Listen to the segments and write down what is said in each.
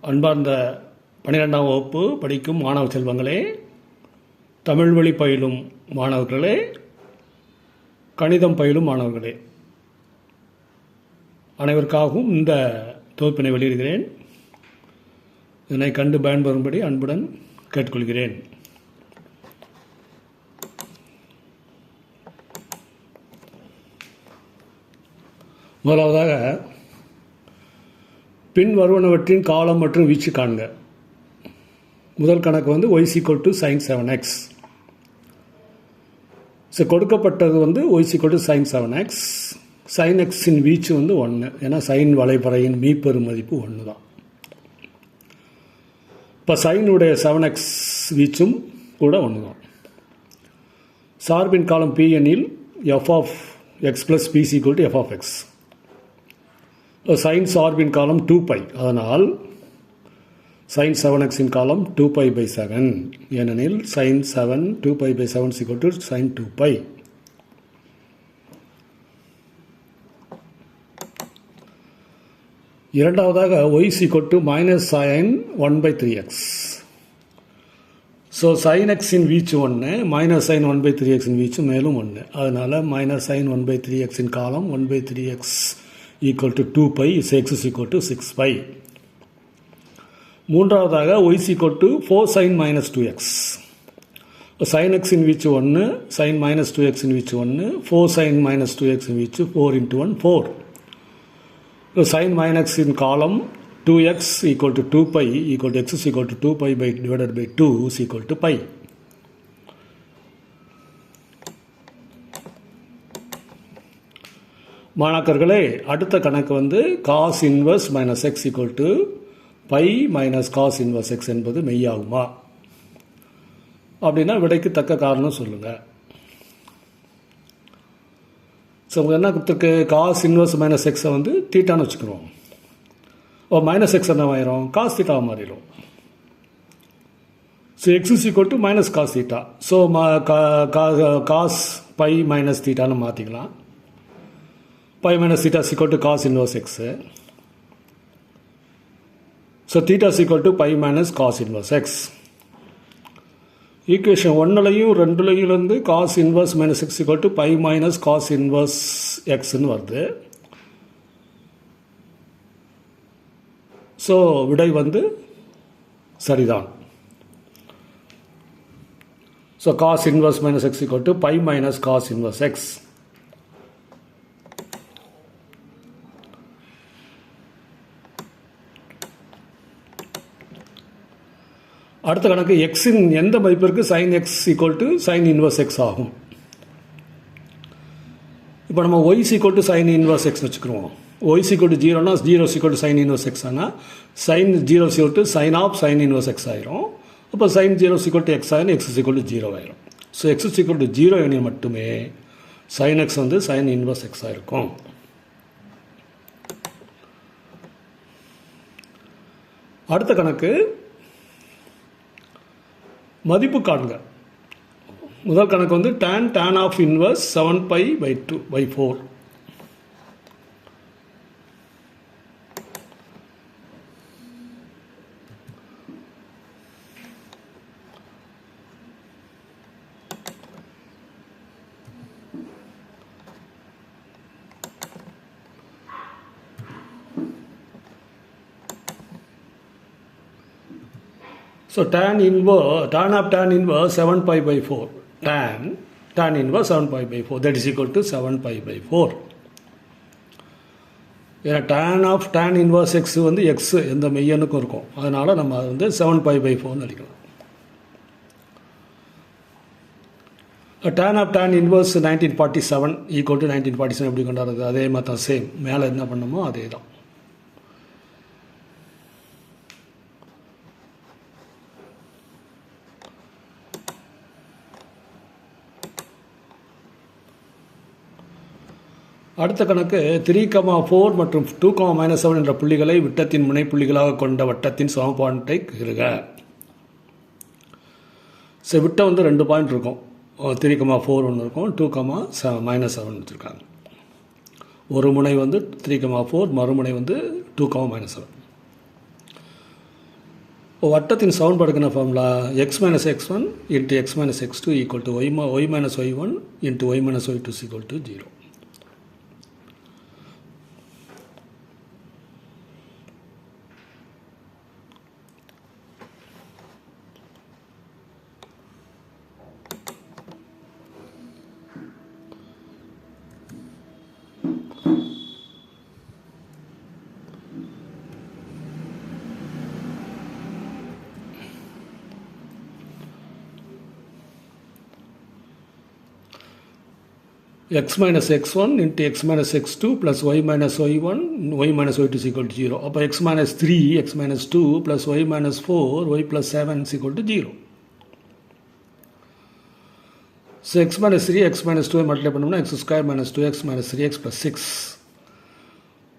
அன்பார்ந்த 12ஆம் வகுப்பு படிக்கும் மாணவ செல்வங்களே, தமிழ் வழி பயிலும் மாணவர்களே, கணிதம் பயிலும் மாணவர்களே, அனைவருக்காகவும் இந்த தொகுப்பினை வெளியிடுகிறேன். இதனை கண்டு பயன்பெறும்படி அன்புடன் கேட்டுக்கொள்கிறேன். முதலாவதாக பின் வருவனவற்றின் காலம் மற்றும் வீச்சு காண்க. முதல் கணக்கு வந்து y sin 7x. கொடுக்கப்பட்டது வந்து y sin 7x. sin xன் வீச்சு வந்து 1. ஏன்னா சைன் வளைபறையின் மீப்பெரு மதிப்பு 1 தான். இப்போ சைனுடைய 7x வீச்சும் கூட 1 தான். சார்பின் காலம் p எனில் f of x plus p is equal to f of x. sin சார்பின் காலம் 2π. அதனால் sin 7x இன் காலம் 2π/7. ஏனெனில் sin 7 2π/7 is equal to sin 2π. இரண்டாவதாக y is equal to minus sin 1/3x. sin x இன் வீச்சு 1, minus sin 1/3x இன் வீச்சு மேலும் 1. அதனால் minus sin 1/3x இன் காலம் 1/3x equal to 2π is x is equal to 6π. மூன்றாவதாக y is equal to 4 sin minus 2x. sin x இன் வீச்சு 1, sin minus 2x இன் வீச்சு 1, 4 sin minus 2x இன் வீச்சு 4 into 1 4. sin minus இன் காலம் 2x equal to 2π equal to x is equal to 2π divided by 2 is equal to π. மாணாக்கர்களே, அடுத்த கணக்கு வந்து cos inverse minus x equal to pi minus cos inverse x என்பது மெய்யாகுமா அப்படின்னா விடைக்கு தக்க காரணம் சொல்லுங்கள். என்ன கொடுத்துருக்கு? காஸ் இன்வர்ஸ் மைனஸ் எக்ஸை வந்து தீட்டான்னு வச்சுக்கிறோம். மைனஸ் எக்ஸ் என்ன ஆயிரும்? காஸ் தீட்டாவை மாறிடும். X is equal to minus cos theta. Cos pi minus தீட்டான்னு மாற்றிக்கலாம். Pi minus theta equal to cos inverse x. Theta equal to pi minus cos inverse x. Equation 1லையும் 2லையும் cos inverse minus x equal to pi minus cos inverse எக்ஸ்ன்னு வருது. விடை வந்து சரிதான். Cos inverse minus x equal to pi minus cos inverse x. அடுத்த கணக்கு எக்ஸின் எந்த மதிப்பிற்கு sine x equal to sine inverse x ஆகும். இப்போ நம்ம y equal to sine inverse x வச்சுக்கிறோம். ஒய் ஈக்குவல் டு 0னா 0 equal to sine inverse x ஆனால் sine 0 equal to sine of sine inverse x ஆயிரும். அப்போ சைன் 0 ஈக்குவல் டு எக்ஸ் ஆயிரும், x equal to 0 ஆயிரும். எக்ஸ் ஈக்குவல் டு 0 எனில் மட்டுமே sine x வந்து சைன் இன்வர்ஸ் எக்ஸ் ஆயிருக்கும். அடுத்த கணக்கு மதிப்பு காண்க. முதல் கணக்கு வந்து tan of inverse 7π/4. tan inverse 7π/4. tan inverse 7π/4 that is equal to 7π/4. ஏன்னா tan inverse x வந்து x எந்த மெய்யனுக்கும் இருக்கும். அதனால் நம்ம அது வந்து 7π/4 அடிக்கலாம். tan inverse 1947 equal to 1947 எப்படி கொண்டாடுறது? அதே மாதிரி தான், சேம். மேலே என்ன பண்ணமோ அதே தான். அடுத்த கணக்கு 3,4 மற்றும் 2,-7 என்ற புள்ளிகளை விட்டத்தின் முனைப்புள்ளிகளாக கொண்ட வட்டத்தின் சமன்பாட்டை பெறுக. விட்டம் வந்து 2 பாயிண்ட் இருக்கும். 3,4 ஒன்று இருக்கும், 2,-7 வச்சுருக்காங்க. ஒரு முனை வந்து 3,4, மறுமுனை வந்து 2,-7. வட்டத்தின் சமன்பாடுக்கான formula x minus x1 into x minus x2 equal to y minus y1 into y minus y2 is equal to 0. x minus x1 into x minus x2 plus y minus y1 y minus y2 is equal to 0. அப்போ x minus 3 x minus 2 plus y minus 4 y plus 7 is equal to 0. So x minus 3 x minus 2 multiply பண்ணோம்னா x square minus 2x minus 3x plus 6.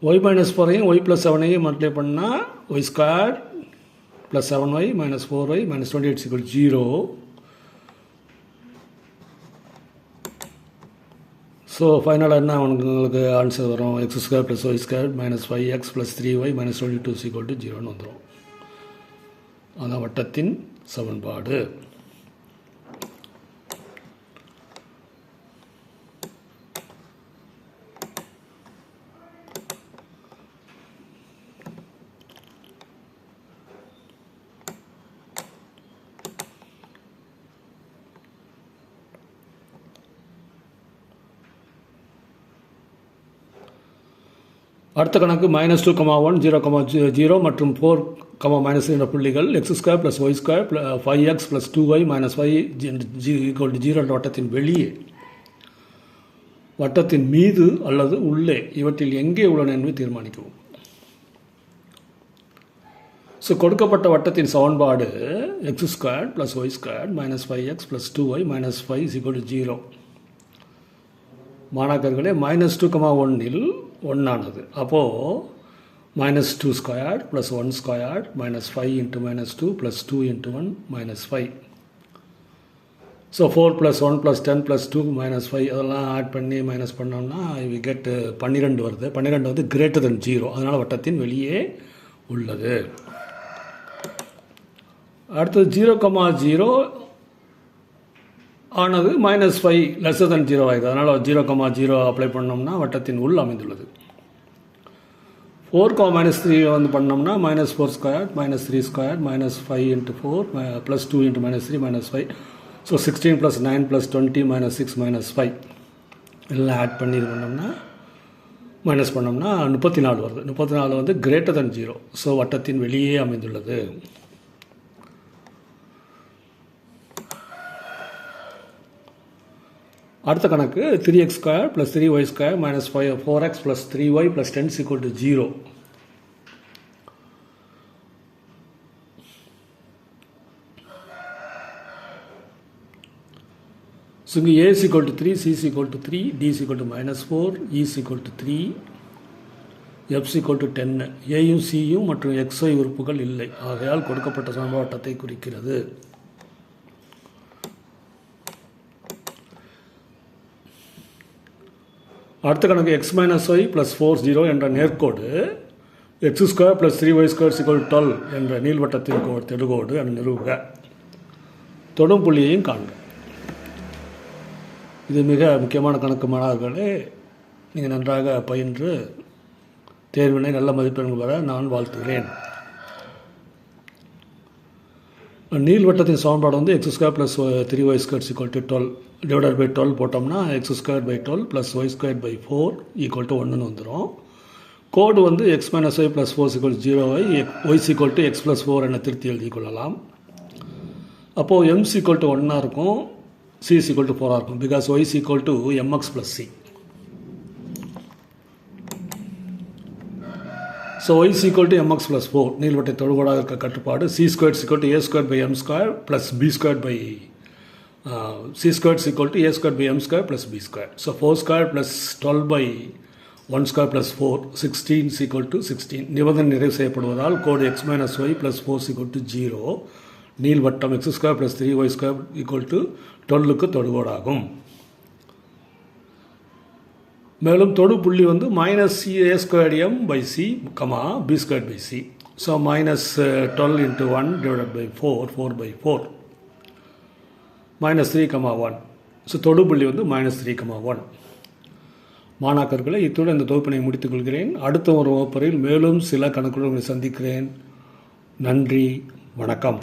y minus 4 y plus 7 multiply பண்ணா y square plus 7y minus 4y minus 28 is equal to 0. So ஃபைனலாக என்ன உங்களுக்கு answer வரும் X square plus Y square minus 5x plus 3y minus 22 is equal to 0ன்னு வந்துடும். அதான் வட்டத்தின் சமன்பாடு. அடுத்த கணக்கு -2, 1, 0, மற்றும் 4, -3 என்ற புள்ளிகள் X square plus Y square 5x plus 2y minus 5 equal to 0 என்ற வட்டத்தின் வெளியே, வட்டத்தின் மீது அல்லது உள்ளே இவற்றில் எங்கே உள்ளன என்று தீர்மானிக்கவும். ஸோ கொடுக்கப்பட்ட வட்டத்தின் சமன்பாடு X square plus Y square minus 5x plus 2y minus 5 equal to 0. மாணாக்கர்களே -2, 1இல் 1 ஆனது. அப்போது -2 square plus 1 square minus 5 into -2 plus 2 into 1 minus 5. So 4 plus 1 plus 10 plus 2 minus 5 அதெல்லாம் ஆட் பண்ணி மைனஸ் பண்ணோம்னா வி கெட் 12 வருது. 12 வந்து கிரேட்டர் தென் 0, அதனால் வட்டத்தின் வெளியே உள்ளது. அடுத்தது 0, 0 ஆனது -5 லெஸ்ஸர் தென் 0 ஆகுது. அதனால் 0, 0 அப்ளை பண்ணோம்னா வட்டத்தின் உள் அமைந்துள்ளது. 4, -3 வந்து பண்ணோம்னா -4 square minus 3 square minus 5 into 4 plus 2 into -3 minus 5. So 16 plus 9 plus 20 minus 6 minus 5 எல்லாம் ஆட் பண்ணி இது பண்ணோம்னா மைனஸ் பண்ணோம்னா 34 வருது. 34 வந்து கிரேட்டர் தென் 0, ஸோ வட்டத்தின் வெளியே அமைந்துள்ளது. அடுத்த கணக்கு 3x square plus 3y square minus 4x plus 3y plus 10 equal to 0. So இங்கே a is equal to 3, c is equal to 3, d is equal to -4, e is equal to 3, f is equal to 10. ஏயும் சியும் மற்றும் xy உறுப்புகள் இல்லை, ஆகையால் கொடுக்கப்பட்ட சமன்பாடு வட்டத்தை குறிக்கிறது. அடுத்த கணக்கு x மைனஸ் ஒய் ப்ளஸ் 4, 0 என்ற நேர்கோடு X square plus 3y square = 12 என்ற நீள்வட்டத்தின் தொடுகோடு என நிறுவுக. தொடும் புள்ளியையும் காண்க. இது மிக முக்கியமான கணக்கு. மாணவர்களே, நீங்கள் நன்றாக பயின்று தேர்வினை நல்ல மதிப்பெண்கள் பெற நான் வாழ்த்துகிறேன். நீள்வட்டத்தின் சமன்பாடு வந்து x square plus 3y square = 12 divided by 12 போட்டோம்னா x square by 12 plus Y square by 4 equal to 1ன்னு வந்துடும். கோடு வந்து எக்ஸ் மைனஸ் ஒய் ப்ளஸ் 4 = 0ஐ y equal to x plus 4 என திருத்தி எழுதி கொள்ளலாம். அப்போது m = 1 இருக்கும், c = 4 இருக்கும். Because Y equal to mx plus C. So Y equal to mx plus 4 நீள்வட்டை தொடுகோடாக இருக்க கட்டுப்பாடு c² = a² by m² plus b² by c² = a² by m² plus b². So 4² plus 12 by 1² plus 4 16 = 16. நிபந்தனை நிறைவு செய்யப்படுவதால் கோடு x minus y plus 4 = 0. நீள்வட்டம் x² plus 3y² = 12க்கு தொடுகோடாகும். மேலும் தொடு புள்ளி வந்து -a² m by c, b² by c. So minus 12 into 1 divided by 4, 4 by 4. Minus 3, 1. So தொடுபுள்ளி வந்து minus 3, 1. மாணாக்கர்களை இத்துடன் இந்த தொகுப்பினை முடித்துக் கொள்கிறேன். அடுத்த ஒரு வகுப்பறையில் மேலும் சில கணக்குடன் உங்களை சந்திக்கிறேன். நன்றி, வணக்கம்.